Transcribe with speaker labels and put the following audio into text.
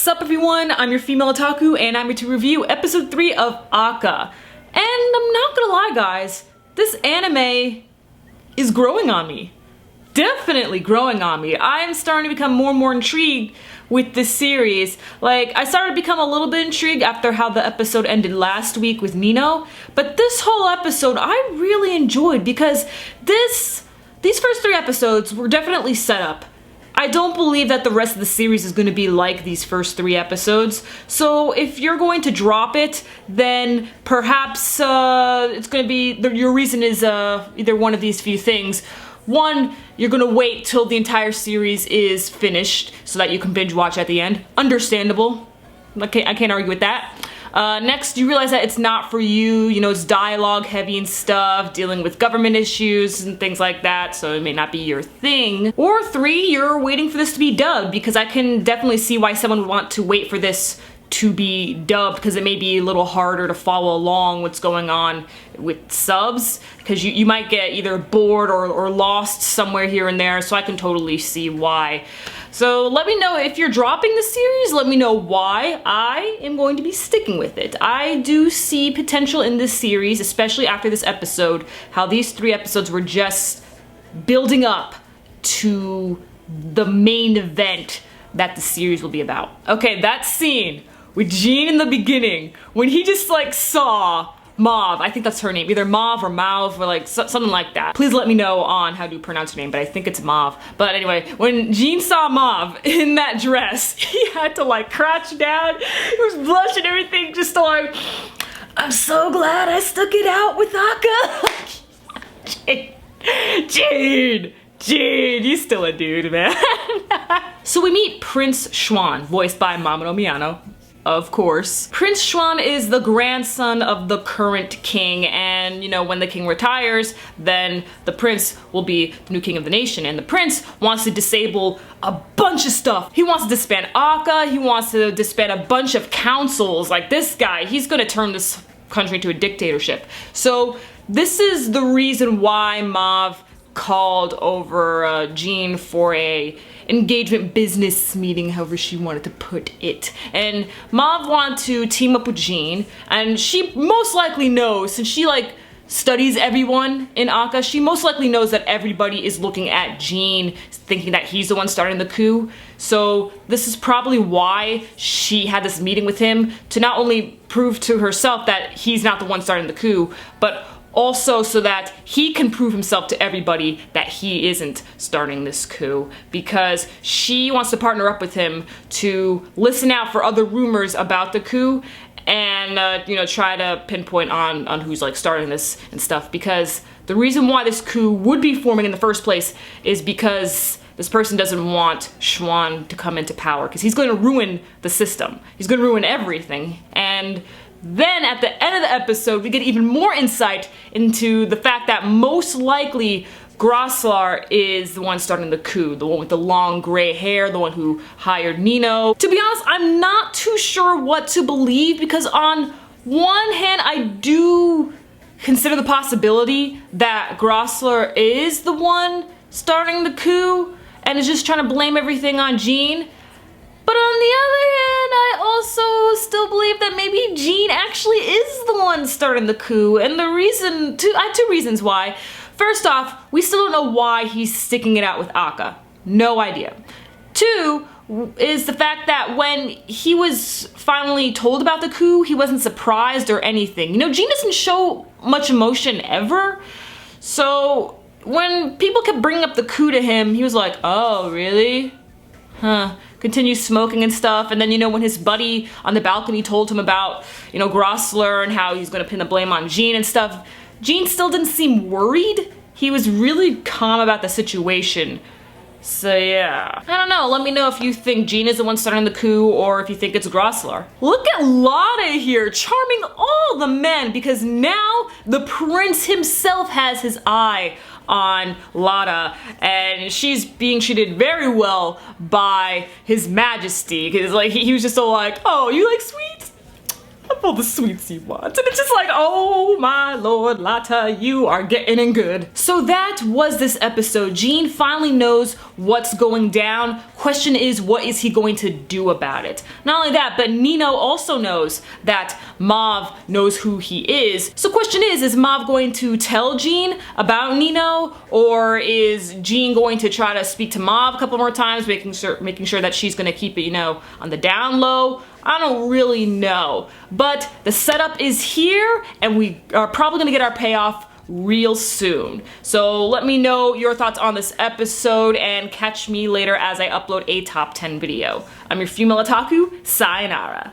Speaker 1: up everyone, I'm your female otaku and I'm here to review episode 3 of ACCA. And I'm not gonna lie guys, this anime is growing on me. Definitely growing on me. I am starting to become more and more intrigued with this series. Like, I started to become a little bit intrigued after how the episode ended last week with Nino, but this whole episode I really enjoyed because these first 3 episodes were definitely set up. I don't believe that the rest of the series is going to be like these first 3 episodes, so if you're going to drop it, then perhaps it's going to be, your reason is either one of these few things. One, you're gonna wait till the entire series is finished so that you can binge watch at the end. Understandable. I can't argue with that. Next, you realize that it's not for you. You know, it's dialogue heavy and stuff, dealing with government issues and things like that, so it may not be your thing. Or 3, you're waiting for this to be dubbed, because I can definitely see why someone would want to wait for this to be dubbed, because it may be a little harder to follow along what's going on with subs, because you might get either bored or lost somewhere here and there, so I can totally see why. So let me know if you're dropping the series, let me know why. I am going to be sticking with it. I do see potential in this series, especially after this episode, how these 3 episodes were just building up to the main event that the series will be about. Okay, that scene with Jean in the beginning, when he just like saw Mauve, I think that's her name, either Mauve or Mauve or like something like that. Please let me know on how to pronounce her name, but I think it's Mauve. But anyway, when Jean saw Mauve in that dress, he had to like crouch down, he was blushing and everything, just like, I'm so glad I stuck it out with Akka. Jade, you still a dude, man. So we meet Prince Xuan, voiced by Mamoru Miyano, of course. Prince Xuan is the grandson of the current king, and you know, when the king retires, then the prince will be the new king of the nation, and the prince wants to disable a bunch of stuff. He wants to disband ACCA, he wants to disband a bunch of councils. Like this guy, he's gonna turn this country into a dictatorship. So this is the reason why Mauve called over Jean for a engagement business meeting, however she wanted to put it. And Mauve wanted to team up with Jean, and she most likely knows, since she like studies everyone in ACCA, she most likely knows that everybody is looking at Jean, thinking that he's the one starting the coup. So this is probably why she had this meeting with him, to not only prove to herself that he's not the one starting the coup, but also so that he can prove himself to everybody that he isn't starting this coup, because she wants to partner up with him to listen out for other rumors about the coup and you know, try to pinpoint on who's like starting this and stuff, because the reason why this coup would be forming in the first place is because this person doesn't want Xuan to come into power, because he's going to ruin the system. He's going to ruin everything. And then at the end of the episode, we get even more insight into the fact that most likely Grosslar is the one starting the coup, the one with the long gray hair, the one who hired Nino. To be honest, I'm not too sure what to believe, because on one hand, I do consider the possibility that Grosslar is the one starting the coup and is just trying to blame everything on Jean. But on the other hand, I also still believe that maybe Jean actually is the one starting the coup, and the reason, I have 2 reasons why. First off, we still don't know why he's sticking it out with ACCA. No idea. 2 is the fact that when he was finally told about the coup, he wasn't surprised or anything. You know, Jean doesn't show much emotion ever, so when people kept bringing up the coup to him, he was like, oh, really? Huh. Continues smoking and stuff, and then, you know, when his buddy on the balcony told him about, you know, Grosslar and how he's gonna pin the blame on Jean and stuff, Jean still didn't seem worried. He was really calm about the situation. So yeah, I don't know, let me know if you think Jean is the one starting the coup or if you think it's Grosslar. Look at Lada here, charming all the men, because now the prince himself has his eye on Lada, and she's being treated very well by his majesty, because like he was just so like, oh, you like sweets? I'm of all the sweets you want. And it's just like, oh my lord, Lata, you are getting in good. So that was this episode. Gene finally knows what's going down. Question is, what is he going to do about it? Not only that, but Nino also knows that Mauve knows who he is. So question is Mauve going to tell Gene about Nino, or is Gene going to try to speak to Mauve a couple more times, making sure that she's gonna keep it, you know, on the down low? I don't really know, but the setup is here and we are probably gonna get our payoff real soon. So let me know your thoughts on this episode and catch me later as I upload a top 10 video. I'm your female otaku, sayonara.